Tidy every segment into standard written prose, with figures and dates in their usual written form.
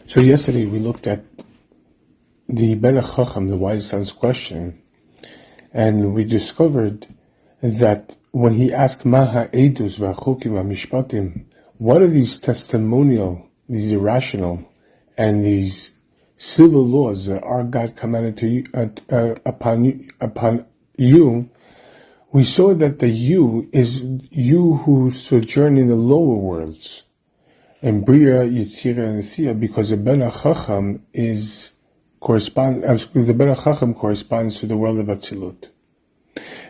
So yesterday we looked at the Ben Chacham, the wise son's question, and we discovered that when he asked Maha Edus v'Achukim v'Mishpatim, what are these testimonial, these irrational, and these civil laws that our God commanded to you, upon you? We saw that the you is you who sojourn in the lower worlds, and Bria, Yitzira, and Sia, because the Ben Chacham corresponds to the world of Atzilut.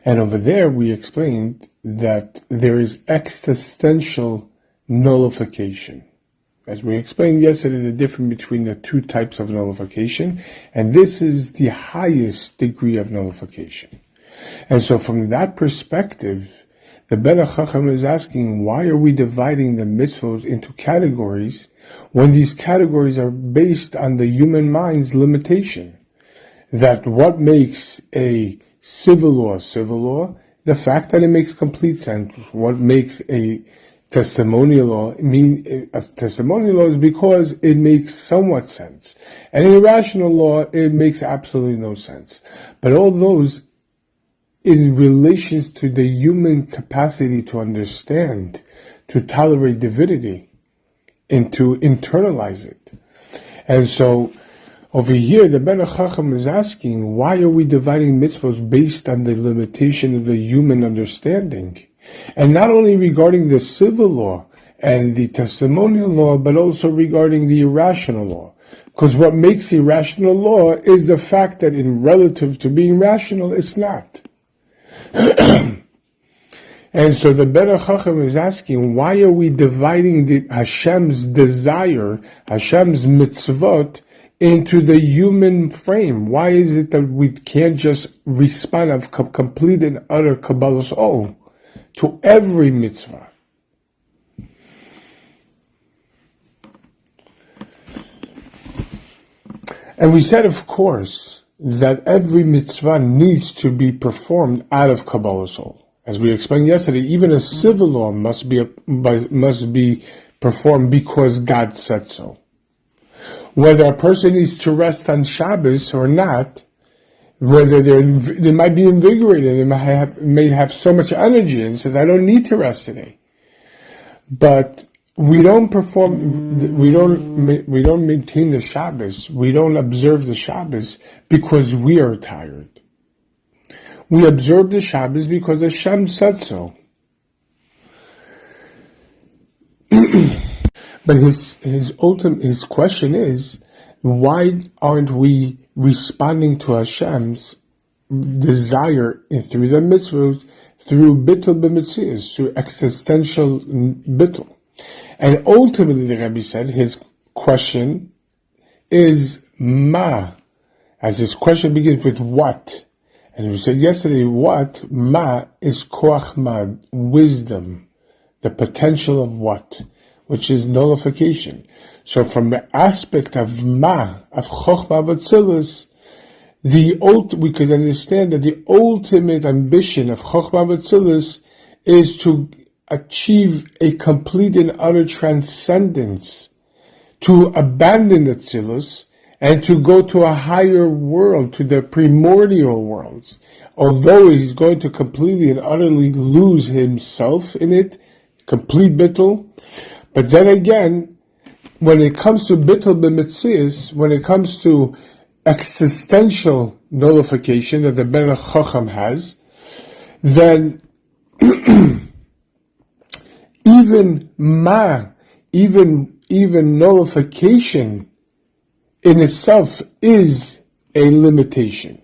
And over there we explained that there is existential nullification. As we explained yesterday, the difference between the two types of nullification, and this is the highest degree of nullification. And so from that perspective, the Ben Chacham is asking, why are we dividing the mitzvot into categories when these categories are based on the human mind's limitation? That what makes a civil law, the fact that it makes complete sense. What makes a testimonial law a testimonial law is because it makes somewhat sense. And an irrational law, it makes absolutely no sense. But all those in relation to the human capacity to understand, to tolerate divinity, and to internalize it. And so, over here, the Ben Chacham is asking, why are we dividing mitzvahs based on the limitation of the human understanding? And not only regarding the civil law and the testimonial law, but also regarding the irrational law. Because what makes irrational law is the fact that in relative to being rational, it's not. And so the Ben Chacham is asking, why are we dividing Hashem's desire, Hashem's mitzvot, into the human frame? Why is it that we can't just respond of complete and utter Kabbalah's all to every mitzvah? And we said, of course, that every mitzvah needs to be performed out of Kabbalah's soul. As we explained yesterday, even a civil law must be performed because God said so. Whether a person needs to rest on Shabbos or not, whether they might be invigorated, they may have so much energy and says, I don't need to rest today. But we don't maintain the Shabbos, we don't observe the Shabbos because we are tired. We observe the Shabbos because Hashem said so. But his question is, why aren't we responding to Hashem's desire through the mitzvahs, through bittul b'mitzias, through existential bittul? And ultimately, the Rebbe said, his question is ma. As his question begins with what? And we said yesterday, what? Ma is koach mad, wisdom, the potential of what? Which is nullification. So from the aspect of ma, of chokhmah v'tzilus, we could understand that the ultimate ambition of chokhmah v'tzilus is to achieve a complete and utter transcendence, to abandon the tzilus, and to go to a higher world, to the primordial worlds. Although he's going to completely and utterly lose himself in it, complete bittul. But then again, when it comes to bittul b'mitzias, when it comes to existential nullification that the Ben Chacham has, then even nullification in itself is a limitation.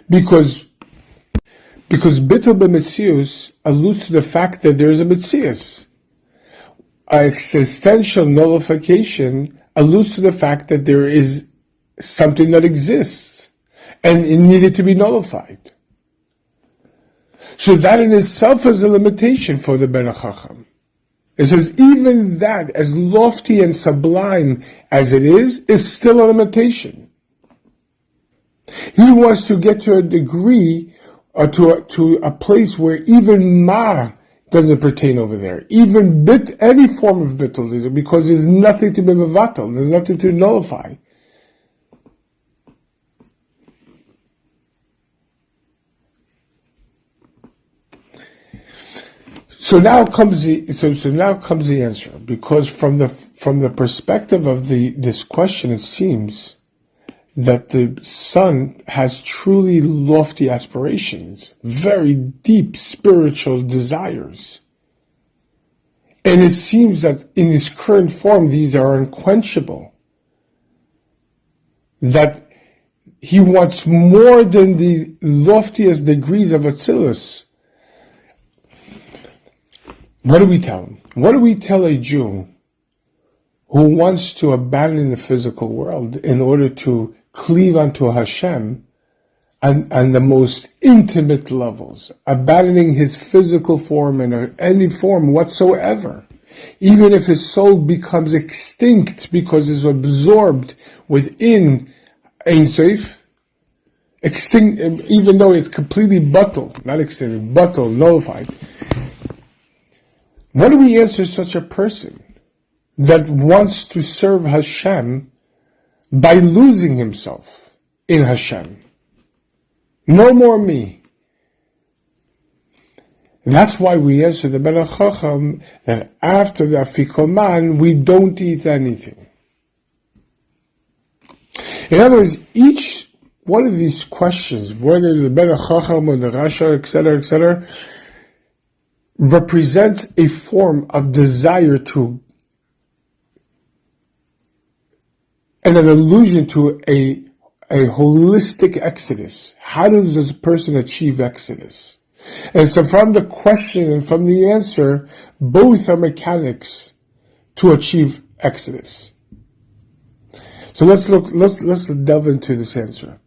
Because bittul b'mitzius alludes to the fact that there is a mitzius. Existential nullification alludes to the fact that there is something that exists and it needed to be nullified. So that in itself is a limitation for the Ben Chacham. It says even that, as lofty and sublime as it is still a limitation. He wants to get to a degree or to a place where even ma doesn't pertain over there. Even any form of bittul, because there's nothing to be mevatel, there's nothing to nullify. So now comes the answer, because from the perspective of this question, it seems that the son has truly lofty aspirations, very deep spiritual desires. And it seems that in his current form, these are unquenchable. That he wants more than the loftiest degrees of Atzilus. What do we tell him? What do we tell a Jew who wants to abandon the physical world in order to cleave unto Hashem on the most intimate levels, abandoning his physical form in any form whatsoever, even if his soul becomes extinct because it's absorbed within Ein Sof, extinct, even though it's completely buttal, not extinct, buttal, nullified. What do we answer such a person that wants to serve Hashem by losing himself in Hashem? No more me. And that's why we answer the Melech Chacham that after the Afikoman, we don't eat anything. In other words, each one of these questions, whether the Melech Chacham or the Rasha, etc., represents a form of desire to, and an allusion to a holistic exodus. How does this person achieve exodus? And so from the question and from the answer, both are mechanics to achieve exodus. So let's delve into this answer.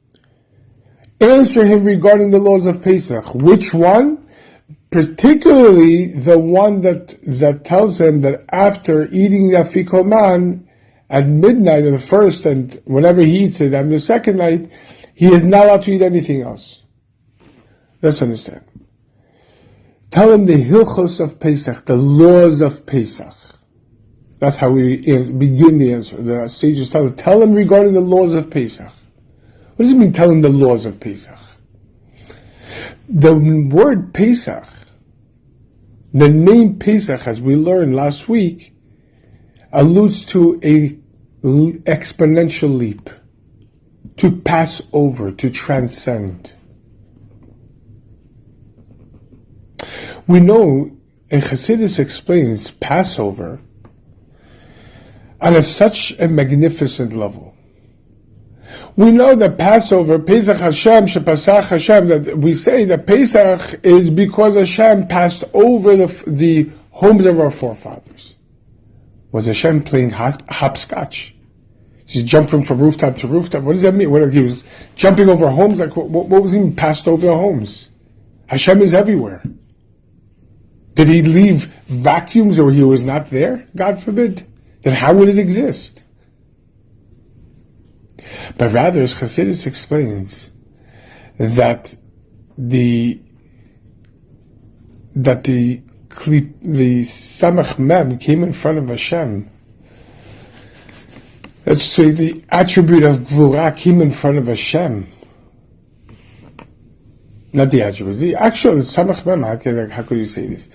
Answer him regarding the laws of Pesach. Which one? Particularly the one that tells him that after eating the afikoman at midnight of the first, and whenever he eats it on the second night, he is not allowed to eat anything else. Let's understand. Tell him the hilchos of Pesach, the laws of Pesach. That's how we begin the answer. The sages tell him regarding the laws of Pesach. What does it mean, tell him the laws of Pesach? The word Pesach, the name Pesach, as we learned last week, alludes to a exponential leap, to pass over, to transcend. We know, and Chassidus explains Passover on such a magnificent level. We know that Passover, Pesach Hashem, Shepasach Hashem, that we say that Pesach is because Hashem passed over the homes of our forefathers. Was Hashem playing hopscotch? He's jumping from rooftop to rooftop. What does that mean? He was jumping over homes? Like what was he passed over the homes? Hashem is everywhere. Did he leave vacuums or he was not there? God forbid. Then how would it exist? But rather, as Chassidus explains, that the Samach Mem came in front of Hashem. Let's say the attribute of Gvura came in front of Hashem. Not the attribute. The actual Samach Mem, how could you say this?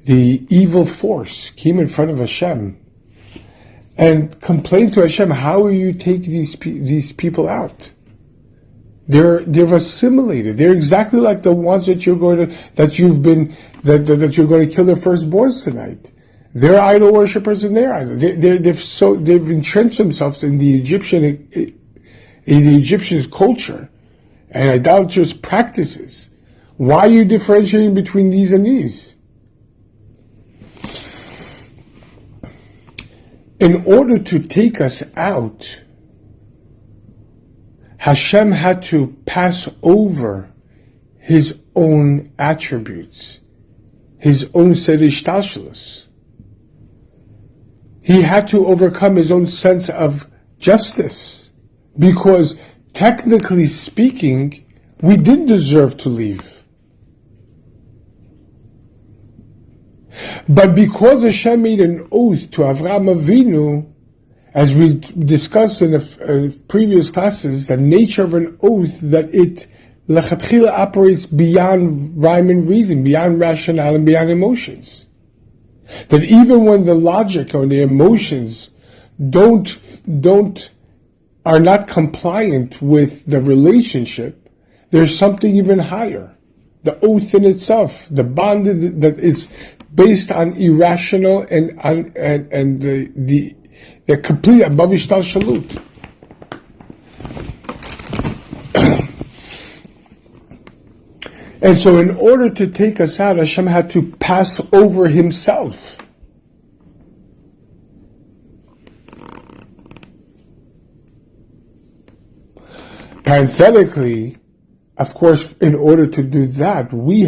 The evil force came in front of Hashem and complained to Hashem, how will you take these people out? They're assimilated. They're exactly like the ones that you're going to kill their firstborns tonight. They're idol worshippers and they're idol. They've entrenched themselves in the Egyptian culture and idolatrous practices. Why are you differentiating between these and these? In order to take us out, Hashem had to pass over his own attributes, his own serishtashlus. He had to overcome his own sense of justice, because technically speaking, we did deserve to leave. But because Hashem made an oath to Avraham Avinu, as we discussed in previous classes, the nature of an oath, that it lechatchila operates beyond rhyme and reason, beyond rationale and beyond emotions. That even when the logic or the emotions are not compliant with the relationship, there's something even higher. The oath in itself, the bond that is based on irrational and the complete above ishtal shalut. And so in order to take us out, Hashem had to pass over himself. Parenthetically, of course, in order to do that, we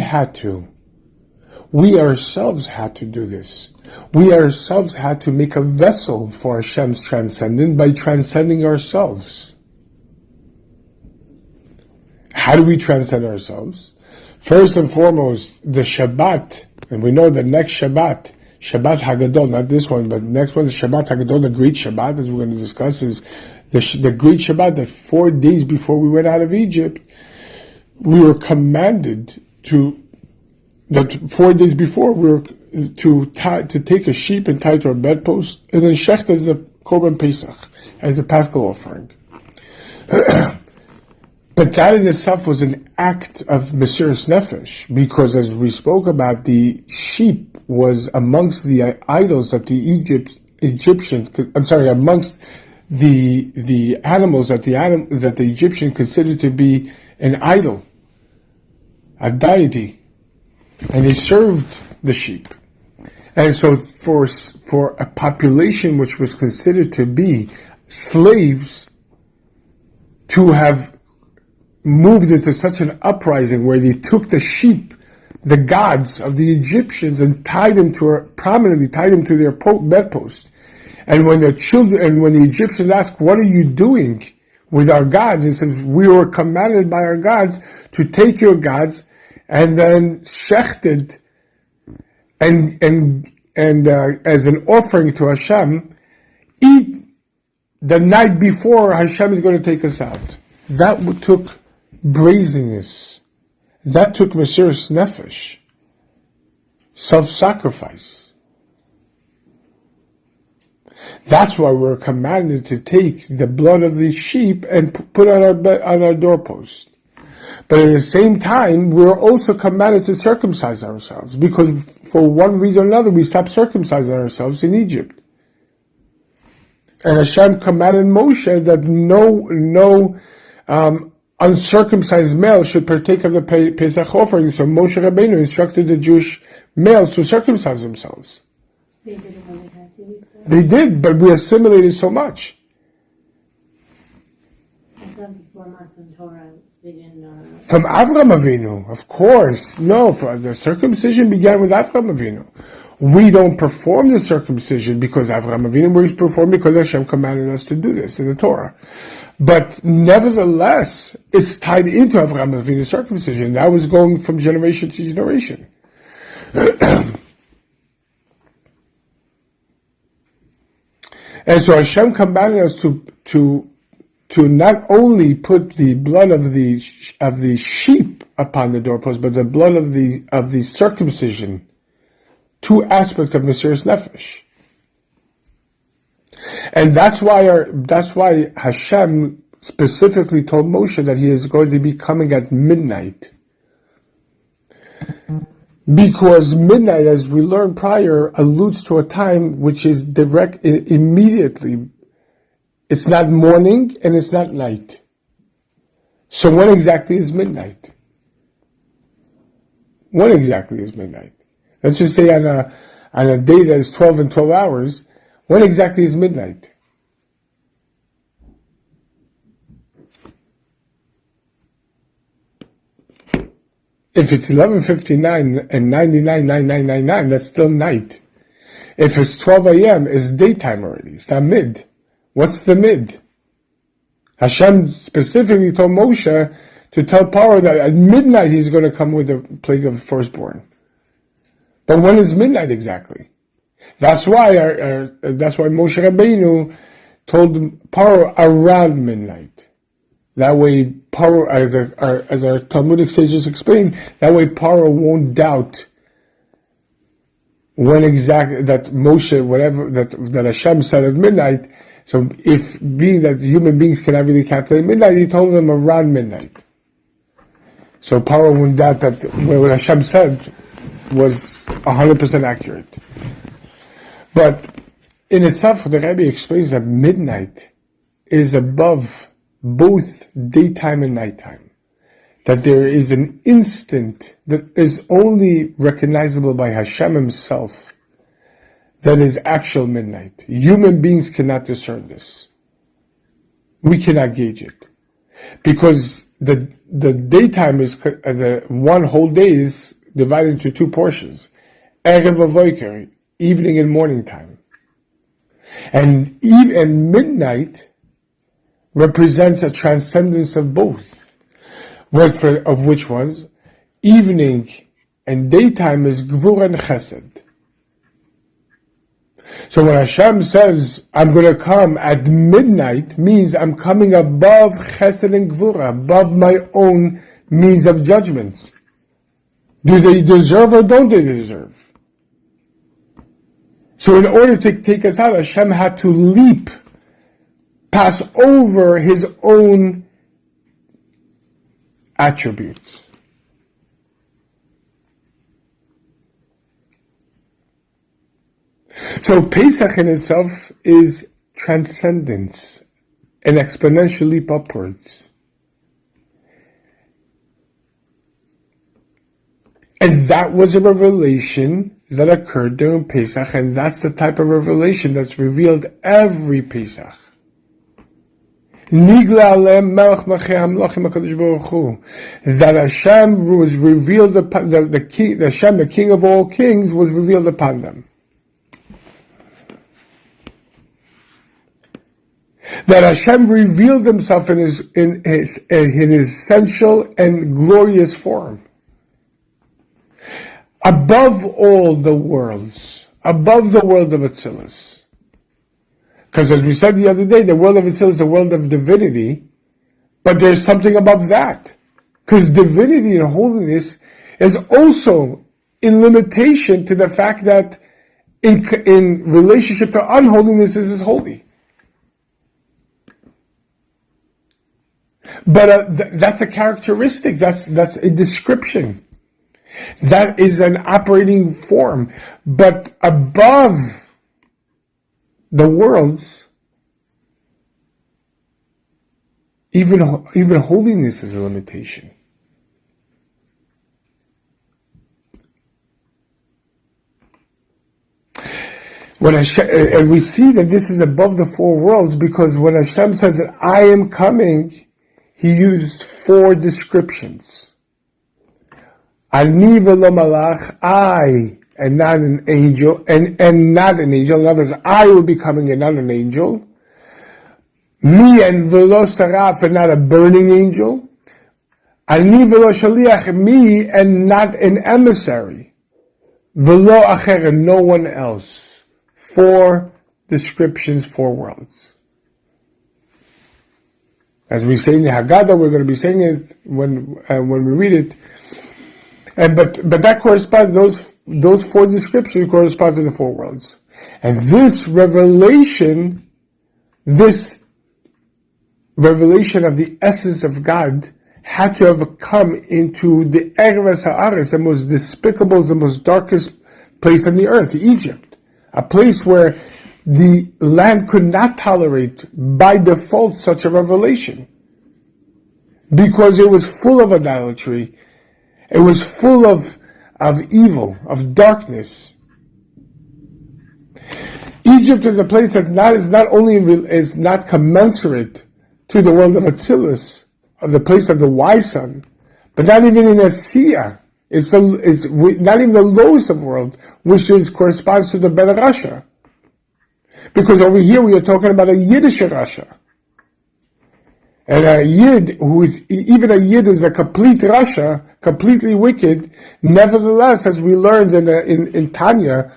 ourselves had to do this. We ourselves had to make a vessel for Hashem's transcendence by transcending ourselves. How do we transcend ourselves? First and foremost, the Shabbat, and we know the next Shabbat Hagadol, not this one, but the next one, the Shabbat Hagadol, the Great Shabbat, as we're going to discuss, is the Great Shabbat, that 4 days before we went out of Egypt, we were commanded that 4 days before, we were to take a sheep and tie it to our bedpost, and then shecht as a Korban Pesach, as a Paschal offering. But that in itself was an act of Mesiras Nefesh, because as we spoke about, the sheep was amongst the idols that amongst the animals that the Egyptian considered to be an idol, a deity, and they served the sheep. And so for a population which was considered to be slaves to have moved into such an uprising where they took the sheep, the gods of the Egyptians, and prominently tied them to their bedpost. And when the Egyptians asked, "What are you doing with our gods?" He says, "We were commanded by our gods to take your gods and then shechted and as an offering to Hashem, eat the night before Hashem is going to take us out." That took brazenness. That took Mesiras Nefesh, self-sacrifice. That's why we're commanded to take the blood of the sheep and put on our doorpost. But at the same time, we're also commanded to circumcise ourselves, because for one reason or another, we stopped circumcising ourselves in Egypt. And Hashem commanded Moshe that no uncircumcised male should partake of the Pesach offering. So Moshe Rabbeinu instructed the Jewish males to circumcise themselves. They did it when they had to. They did, but we assimilated so much. I thought before Matan Torah, they didn't. From Avraham Avinu, of course. No, the circumcision began with Avraham Avinu. We don't perform the circumcision because Avraham Avinu, we perform because Hashem commanded us to do this in the Torah. But nevertheless, it's tied into Avraham Avinu's circumcision. That was going from generation to generation. And so Hashem commanded us to not only put the blood of the sheep upon the doorpost, but the blood of the circumcision. 2 aspects of Mesiras Nefesh. And that's why Hashem specifically told Moshe that he is going to be coming at midnight. Because midnight, as we learned prior, alludes to a time which is direct, immediately. It's not morning and it's not night. So when exactly is midnight? When exactly is midnight? Let's just say on a day that is 12 and 12 hours, when exactly is midnight? If it's 11:59 and 99.9999, that's still night. If it's 12 a.m., it's daytime already. It's not mid. What's the mid? Hashem specifically told Moshe to tell Paro that at midnight he's going to come with the plague of firstborn. But when is midnight exactly? That's why Moshe Rabbeinu told Paro around midnight. That way, Paro, as our Talmudic sages explain, that way Paro won't doubt when exactly that Moshe, whatever that Hashem said at midnight. So, if being that human beings cannot really calculate midnight, he told them around midnight. So Paro wouldn't doubt that what Hashem said was 100% accurate. But in itself, the Rebbe explains that midnight is above both daytime and nighttime. That there is an instant that is only recognizable by Hashem himself that is actual midnight. Human beings cannot discern this. We cannot gauge it. Because the daytime is, the one whole day is divided into two portions. Erev Avoiker, evening and morning time. And midnight represents a transcendence of both. Of which was, evening and daytime is Gvura and Chesed. So when Hashem says, I'm going to come at midnight, means I'm coming above Chesed and Gvura, above my own means of judgments. Do they deserve or don't they deserve? So in order to take us out, Hashem had to leap, pass over his own attributes. So Pesach in itself is transcendence, an exponential leap upwards. And that was a revelation that occurred during Pesach, and that's the type of revelation that's revealed every Pesach. That Hashem was revealed upon the King of all kings was revealed upon them. That Hashem revealed himself in his essential and glorious form. Above all the worlds, above the world of Atzilus. Because as we said the other day, the world of Atzilus is the world of divinity, but there's something above that. Because divinity and holiness is also in limitation to the fact that in relationship to unholiness is holy. But that's a characteristic, that's a description. That is an operating form. But above the worlds, even holiness is a limitation. And we see that this is above the four worlds because when Hashem says that I am coming, he used four descriptions. Ani velo malach, I, and not an angel, and not an angel. In other words, I will be coming and not an angel. Me and velo saraf, and not a burning angel. Ani velo shaliach, me and not an emissary. Velo acher, and no one else. Four descriptions, four worlds. As we say in the Haggadah, we're going to be saying it when we read it. But that corresponds, those four descriptions correspond to the four worlds. And this revelation of the essence of God had to have come into the Erev Haaretz, the most despicable, the most darkest place on the earth, Egypt. A place where the land could not tolerate by default such a revelation. Because it was full of idolatry. It was full of evil, of darkness. Egypt is a place that is not commensurate to the world of Atzilus, of the place of the wise son, but not even in Asiya. It's not even the lowest of world, which corresponds to the better Russia. Because over here we are talking about a Yiddish Russia. And a Yid who's a complete Russia, completely wicked. Nevertheless, as we learned in Tanya,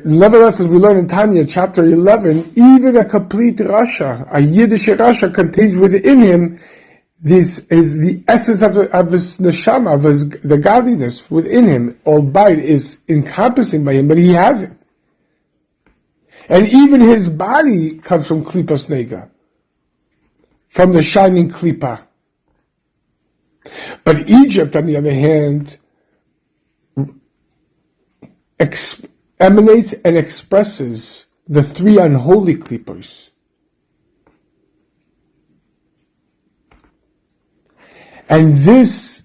nevertheless, as we learn in Tanya, chapter 11, even a complete Rasha, a Yiddish Rasha, contains within him this is the essence of his neshama, of the godliness within him. Albeit is encompassing by him, but he has it. And even his body comes from Klipas Nega, from the shining Klipa. But Egypt, on the other hand, emanates and expresses the three unholy Klippos. And this,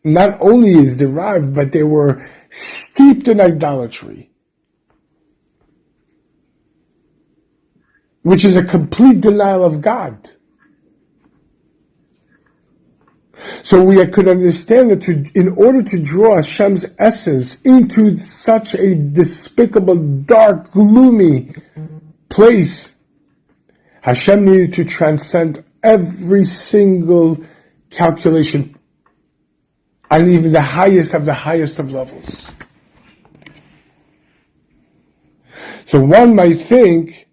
not only is derived, but they were steeped in idolatry, which is a complete denial of God. So we could understand that in order to draw Hashem's essence into such a despicable, dark, gloomy place, Hashem needed to transcend every single calculation, and even the highest of levels. So one might think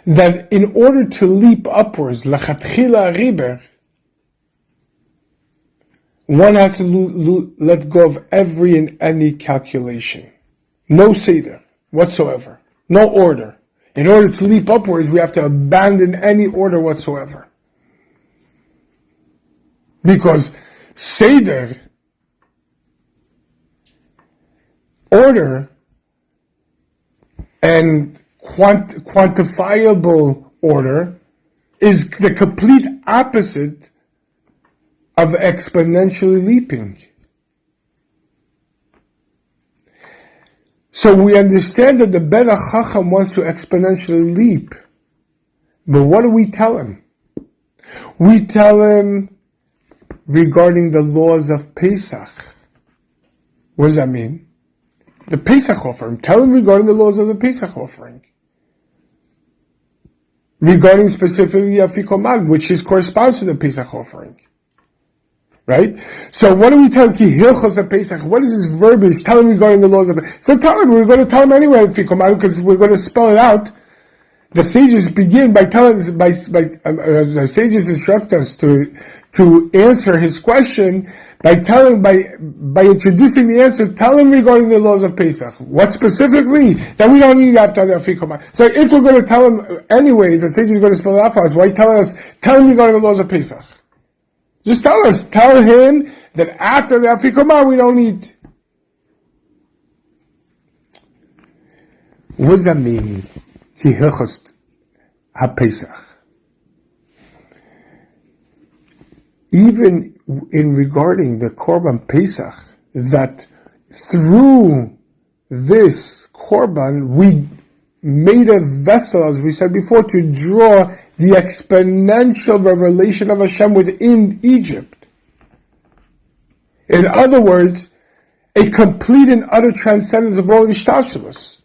that in order to leap upwards, lachatchila riber, one has to let go of every and any calculation. No seder whatsoever. No order. In order to leap upwards, we have to abandon any order whatsoever. Because seder, order, and quantifiable order is the complete opposite of exponentially leaping. So we understand that the Ben HaChacham wants to exponentially leap. But what do we tell him? We tell him regarding the laws of Pesach. What does that mean? The Pesach offering. Tell him regarding the laws of the Pesach offering. Regarding specifically Afikoman, which corresponds to the Pesach offering. Right? So what do we tell him? Ki hilchos of Pesach. What is this verbiage? Tell him regarding the laws of Pesach. So tell him, we're going to tell him anyway Afikoman, because we're going to spell it out. The sages begin by telling us, the sages instruct us to answer his question by introducing the answer. Tell him regarding the laws of Pesach. What specifically? That we don't need after the Afikoman. So if we're going to tell him anyway, the sages are going to spell it out for us, why tell him regarding the laws of Pesach? Just tell him that after the Afikoman we don't need. What does that mean? Hilchos HaPesach. Even in regarding the Korban Pesach, that through this Korban we made a vessel, as we said before, to draw the exponential revelation of Hashem within Egypt. In other words, a complete and utter transcendence of all Ishtashalos.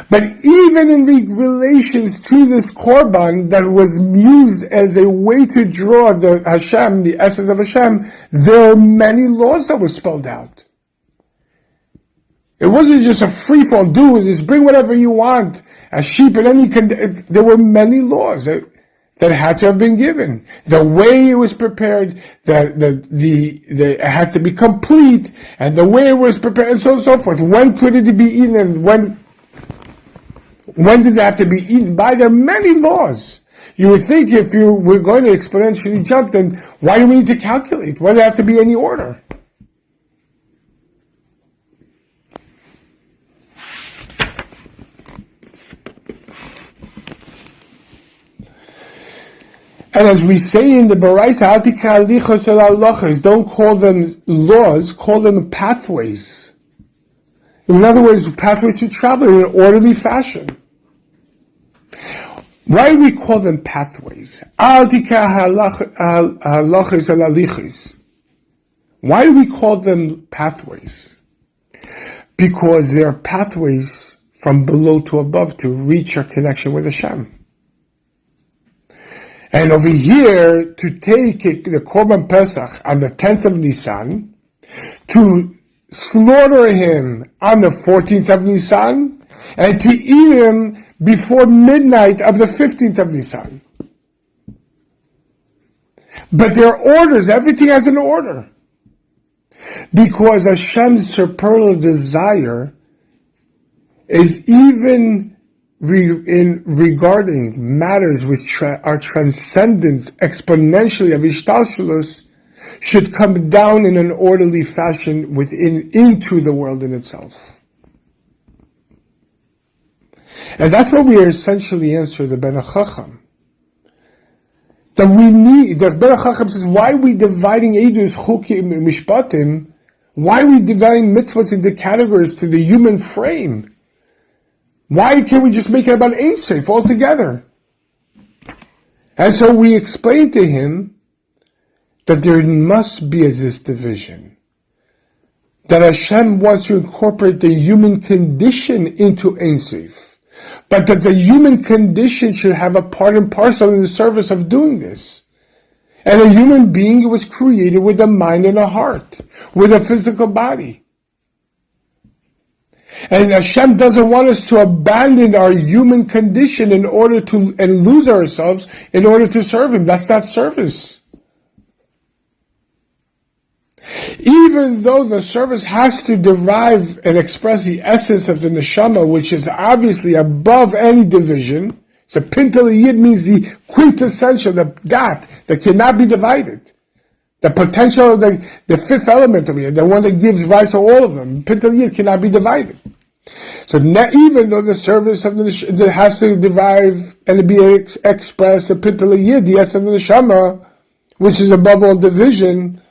But even in relations to this Korban that was used as a way to draw the Hashem, the essence of Hashem, there are many laws that were spelled out. It wasn't just a free-fall, just bring whatever you want, a sheep in any there were many laws that had to have been given. The way it was prepared, it has to be complete, and the way it was prepared, and so on and so forth. When could it be eaten, and when did it have to be eaten by? There are many laws. You would think if you were going to exponentially jump, then why do we need to calculate? Why does there have to be any order? And as we say in the Baraisa, don't call them laws, call them pathways. In other words, pathways to travel in an orderly fashion. Why do we call them pathways? Why do we call them pathways? Because they are pathways from below to above to reach our connection with Hashem. And over here, to take the Korban Pesach on the 10th of Nisan, to slaughter him on the 14th of Nisan, and to eat him before midnight of the 15th of Nisan. But there are orders, everything has an order. Because Hashem's supernal desire is even regarding matters which are transcendent exponentially of Ishtalshalos, should come down in an orderly fashion into the world in itself. And that's what we are essentially answering the Ben HaChacham. That we need, the Ben HaChacham says, why are we dividing Eidus, Chukim, Mishpatim? Why are we dividing mitzvahs into categories to the human frame? Why can't we just make it about Ein Sof altogether? And so we explained to him that there must be this division. That Hashem wants to incorporate the human condition into Ein Sof. But that the human condition should have a part and parcel in the service of doing this. And a human being was created with a mind and a heart, with a physical body. And Hashem doesn't want us to abandon our human condition and lose ourselves in order to serve Him. That's not service. Even though the service has to derive and express the essence of the neshama, which is obviously above any division, so pintal yid means the quintessential, the dat, that cannot be divided. The potential of the fifth element of it, the one that gives rise to all of them, pintal yid cannot be divided. So even though the service of the has to derive and be expressed, the pintal yid, the essence of the neshama, which is above all division,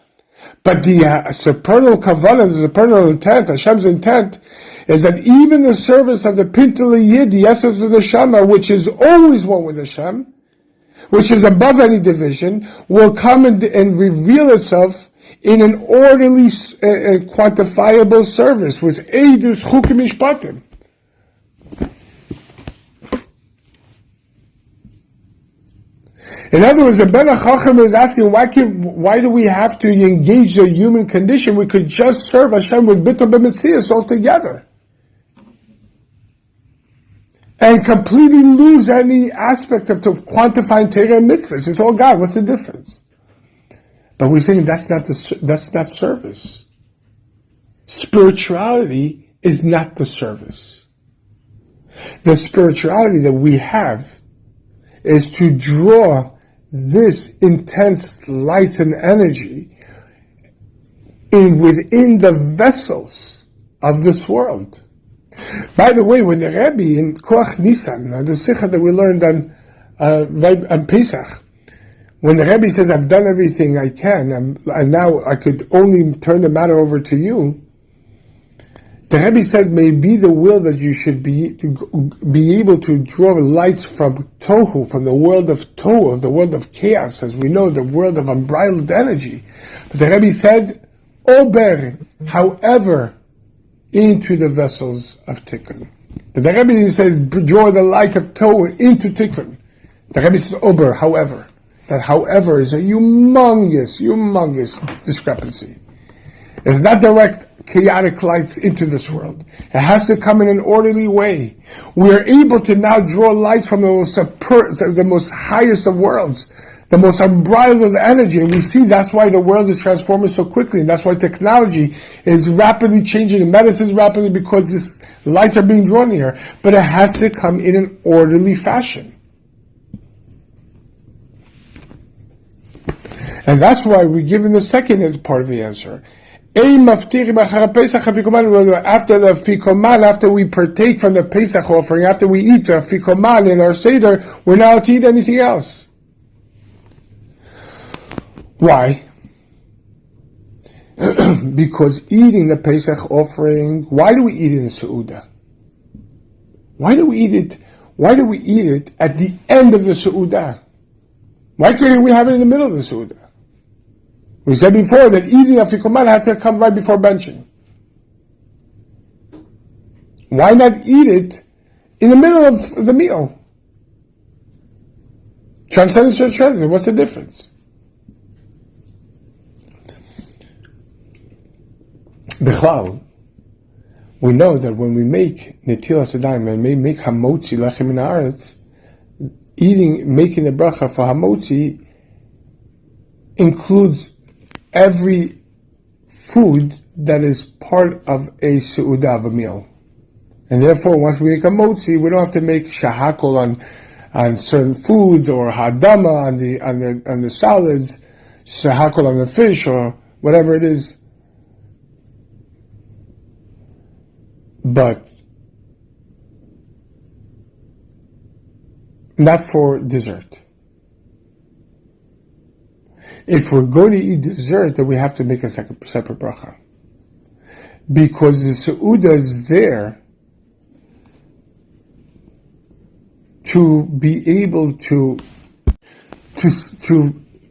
but the supernal kavanah, the supernal intent, Hashem's intent, is that even the service of the pintal yid, the essence of the neshama, which is always one with Hashem, which is above any division, will come and reveal itself in an orderly, quantifiable service with Eidus, Chukim, Mishpatim. In other words, the Ben HaChacham is asking, why do we have to engage the human condition? We could just serve Hashem with Bittul B'Metzias altogether. And completely lose any aspect of quantifying Torah and mitzvahs. It's all God. What's the difference? But we're saying that's not service. Spirituality is not the service. The spirituality that we have is to draw this intense light and energy within the vessels of this world. By the way, when the Rebbe in Koach Nisan, the Sikha that we learned on Pesach, when the Rebbe says, I've done everything I can, and now I could only turn the matter over to you, the Rebbe said, may be the will that you should be able to draw lights from Tohu, from the world of Tohu, the world of chaos, as we know, the world of unbridled energy. But the Rebbe said, Ober, however, into the vessels of Tikkun. The Rebbe says, draw the light of Tohu into Tikkun. The Rebbe says, Ober, however. That however is a humongous discrepancy. It's not direct chaotic lights into this world. It has to come in an orderly way. We are able to now draw lights from the most highest of worlds, the most unbridled energy, and we see that's why the world is transforming so quickly, and that's why technology is rapidly changing, and medicine is rapidly, because these lights are being drawn here. But it has to come in an orderly fashion. And that's why we're given the second part of the answer. After the Fikoman, after we partake from the Pesach offering, after we eat the Fikoman in our Seder, we're not allowed to eat anything else. Why? Because eating the Pesach offering, why do we eat it in Seudah? Why do we eat it at the end of the Seudah? Why can't we have it in the middle of the Seudah? We said before that eating afikoman has to come right before benching. Why not eat it in the middle of the meal? Transcendence or transcendence, what's the difference? Bichlal, we know that when we make Netilas Yadayim, when we make Hamotzi Lechem Min Haaretz, making the bracha for Hamotzi includes every food that is part of a Seudah, of a meal. And therefore, once we make a Motzi, we don't have to make Shahakol on certain foods, or Hadama on the salads, Shahakol on the fish, or whatever it is. But not for dessert. If we're going to eat dessert, then we have to make a separate bracha. Because the Seudah is there to be able to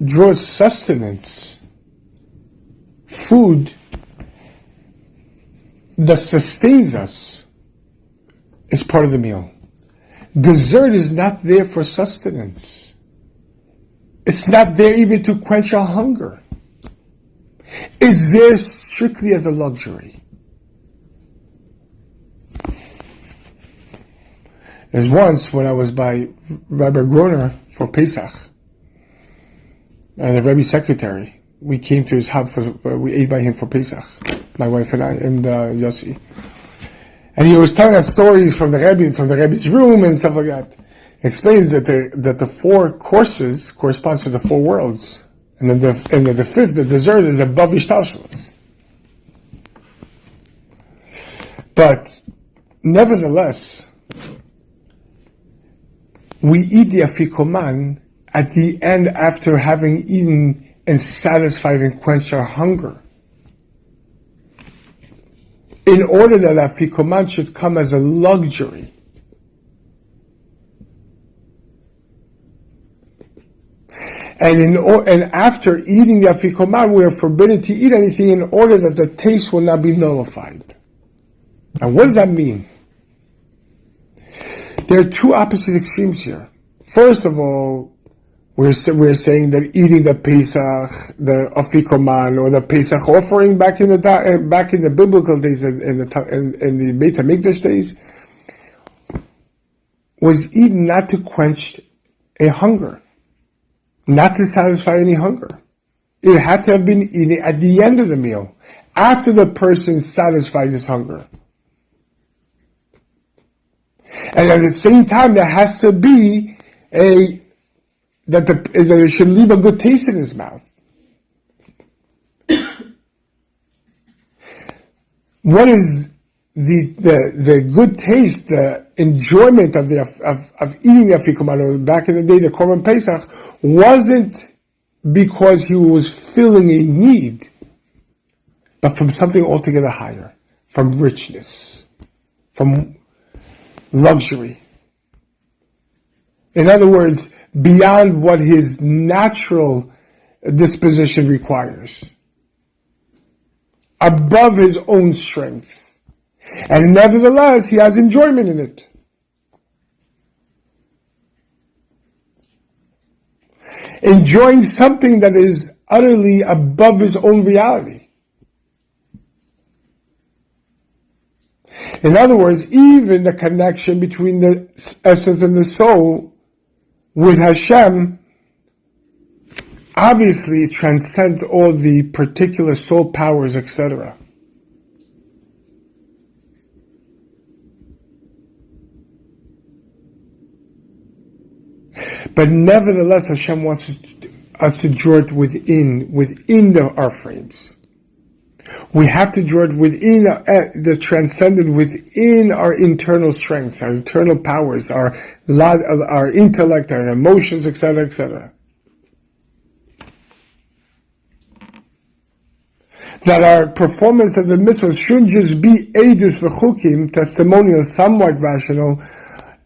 draw sustenance, food that sustains us is part of the meal. Dessert is not there for sustenance. It's not there even to quench our hunger. It's there strictly as a luxury. There's once when I was by Rabbi Groner for Pesach, and the Rebbe's secretary, we came to his house, we ate by him for Pesach, my wife and I, and Yossi. And he was telling us stories from the Rebbe's room and stuff like that. He explains that the 4 courses corresponds to the 4 worlds, and then the 5th, the dessert, is above Ishtalshalos. But nevertheless, we eat the afikoman at the end after having eaten and satisfied and quenched our hunger, in order that afikoman should come as a luxury. And after eating the afikoman, we are forbidden to eat anything in order that the taste will not be nullified. Now, what does that mean? There are 2 opposite extremes here. First of all, we're saying that eating the Pesach, the afikoman, or the Pesach offering back in the biblical days, in the Beit HaMikdash days, was eaten not to quench a hunger, not to satisfy any hunger. It had to have been eaten at the end of the meal, after the person satisfies his hunger. And at the same time, there has to be that it should leave a good taste in his mouth. What is the good taste, the enjoyment of eating the afikoman? Back in the day, the Korban Pesach wasn't because he was filling a need, but from something altogether higher, from richness, from luxury. In other words, beyond what his natural disposition requires, above his own strength. And nevertheless, he has enjoyment in it. Enjoying something that is utterly above his own reality. In other words, even the connection between the essence and the soul with Hashem obviously transcends all the particular soul powers, etc. But nevertheless, Hashem wants us to draw it within our frames. We have to draw it within the transcendent, within our internal strengths, our internal powers, our intellect, our emotions, etc., etc. That our performance of the mitzvah shouldn't just be edus v'chukim, testimonial, somewhat rational,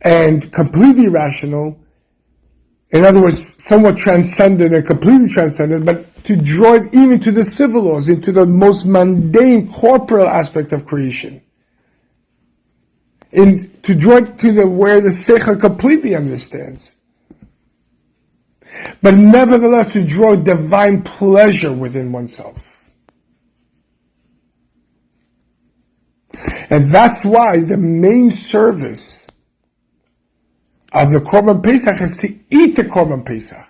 and completely rational. In other words, somewhat transcendent and completely transcendent, but to draw it even to the civil laws, into the most mundane, corporeal aspect of creation. To draw it to where the seichel completely understands. but nevertheless to draw divine pleasure within oneself. And that's why the main service of the Korban Pesach is to eat the Korban Pesach.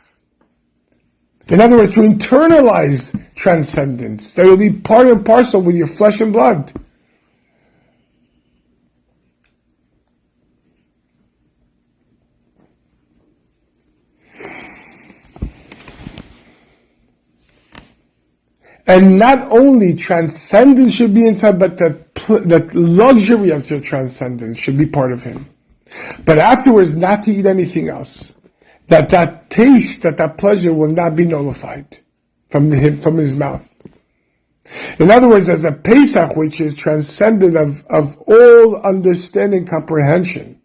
In other words, to internalize transcendence, that will be part and parcel with your flesh and blood. And not only transcendence should be inside, but the luxury of your transcendence should be part of him. But afterwards, not to eat anything else. That taste, that pleasure will not be nullified from his mouth. In other words, there's a Pesach which is transcendent of all understanding, comprehension.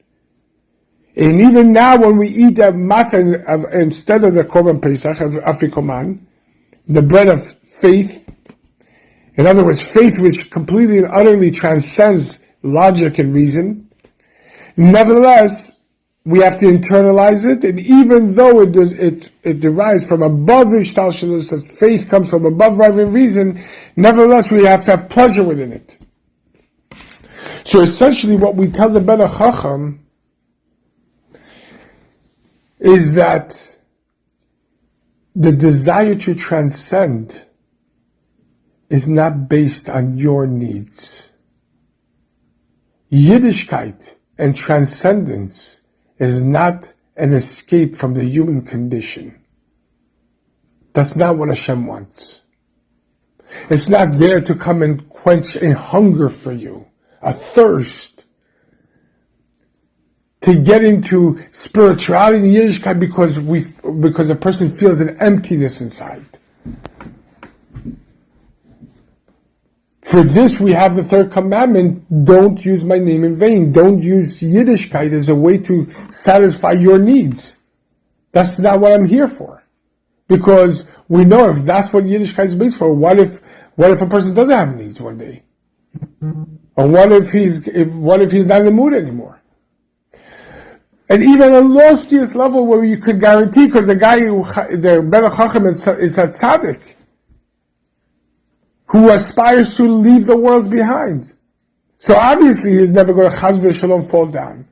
And even now, when we eat the matzah instead of the Korban Pesach of Afikoman, the bread of faith, in other words, faith which completely and utterly transcends logic and reason, nevertheless, we have to internalize it, and even though it derives from above Ishtalshalos, that faith comes from above right and reason, nevertheless we have to have pleasure within it. So essentially what we tell the Ben Chacham is that the desire to transcend is not based on your needs. Yiddishkeit and transcendence is not an escape from the human condition. That's not what Hashem wants. It's not there to come and quench a hunger for you, a thirst, to get into spirituality and Yiddishkeit because a person feels an emptiness inside. For this we have the third commandment, don't use my name in vain. Don't use Yiddishkeit as a way to satisfy your needs. That's not what I'm here for. Because we know if that's what Yiddishkeit is based for, what if a person doesn't have needs one day? Or what if he's not in the mood anymore? And even the loftiest level where you could guarantee, because the Ben Chacham is a tzaddik, who aspires to leave the world behind. So obviously he's never going to chas v'shalom fall down.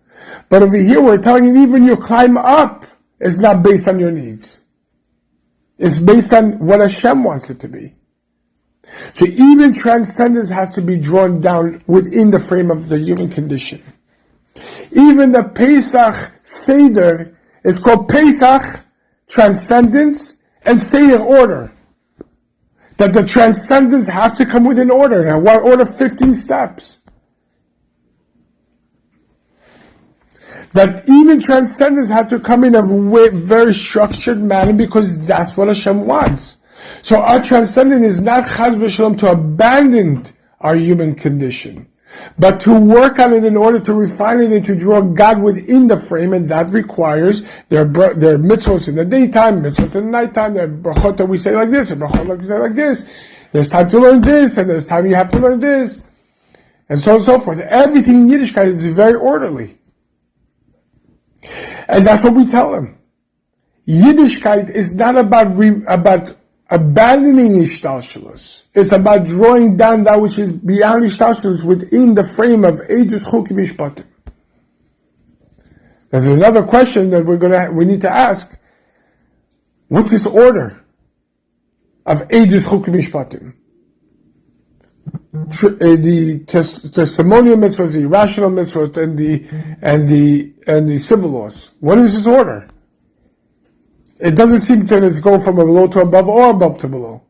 But over here we're telling him even your climb up is not based on your needs. It's based on what Hashem wants it to be. So even transcendence has to be drawn down within the frame of the human condition. Even the Pesach Seder is called Pesach, transcendence, and Seder, order. That the transcendence has to come within order. Now, what order? 15 steps. That even transcendence has to come in a very structured manner because that's what Hashem wants. So our transcendence is not chas v'shalom to abandon our human condition, but to work on it in order to refine it and to draw God within the frame, and that requires there are mitzvahs in the daytime, mitzvahs in the nighttime, there are brachot that we say like this, and brachot that we say like this. There's time to learn this, and there's time you have to learn this, and so on and so forth. Everything in Yiddishkeit is very orderly. And that's what we tell them. Yiddishkeit is not about abandoning Ishtalshalos. It's about drawing down that which is beyond Ishtalshalos within the frame of Eidus Chukim Mishpatim. There's another question that we need to ask. What's this order of Eidus Chukim Mishpatim? The testimonial mitzvahs, the rational mitzvahs, and the civil laws. What is this order? It doesn't seem that it's going from below to above or above to below.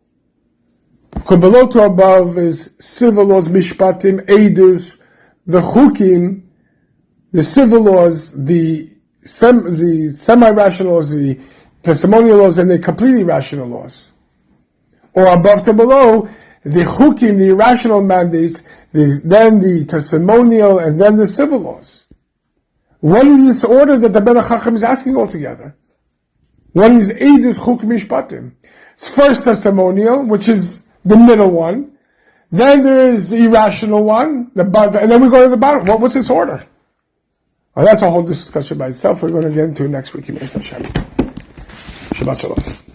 Because below to above is civil laws, mishpatim, eidus, the chukim, the civil laws, the semi-rational laws, the testimonial laws, and the completely rational laws. Or above to below, the chukim, the irrational mandates, then the testimonial, and then the civil laws. What is this order that the Ben Chacham is asking altogether? What is Eidus Chuk Mishpatim? It's first testimonial, which is the middle one. Then there is the irrational one, and then we go to the bottom. What's this order? Well, that's a whole discussion by itself. We're going to get into it next week. Shabbat Shalom.